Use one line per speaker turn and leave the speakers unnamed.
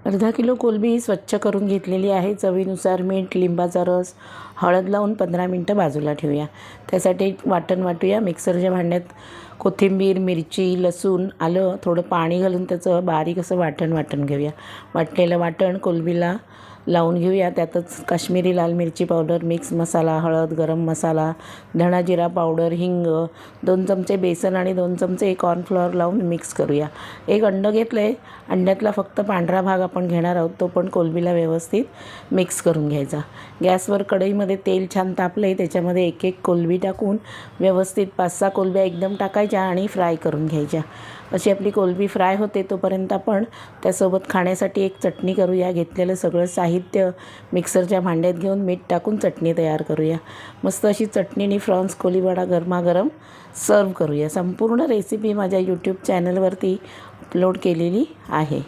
अर्धा किलो कोलंबी स्वच्छ करून घेतलेली आहे। चवीनुसार मीठ, लिंबाचा रस, हळद लावून 15 मिनटं बाजूला ठेवूया। त्यासाठी एक वाटण वाटूया। मिक्सरच्या भांड्यात कोथिंबीर, मिरची, लसूण, आलं, थोडं पाणी घालून त्याचं बारीक असं वाटण घेऊया। वाटलेलं वाटण कोलंबीला लावून घेऊया। त्यातच काश्मीरी लाल मिरची पावडर, मिक्स मसाला, हळद, गरम मसाला, धणा जिरा पावडर, हिंग, 2 चमचे बेसन आणि 2 चमचे कॉर्नफ्लॉवर लावून मिक्स करूया। एक अंडं घेतलं आहे। अंड्यातला फक्त पांढरा भाग आपण घेणार आहोत। तो पण कोलंबीला व्यवस्थित मिक्स करून घ्यायचा। गॅसवर कढईमध्ये तेल छान तापले, त्याच्यामध्ये एक एक कोलंबी टाकून व्यवस्थित 5-6 कोलंब्या एकदम टाकायच्या आणि फ्राय करून घ्यायच्या। अशी आपली कोलंबी फ्राय होते तोपर्यंत आपण त्यासोबत खाण्यासाठी एक चटणी करूया। घेतलेलं सगळं साहित्य मिक्सरच्या भांड्यात घेऊन मीठ टाकून चटणी तयार करूया। मस्त अशी चटणीनी फ्रॉन्स कोळीवाडा गरमागरम सर्व करूया। संपूर्ण रेसिपी माझ्या यूट्यूब चॅनलवरती अपलोड केलेली आहे।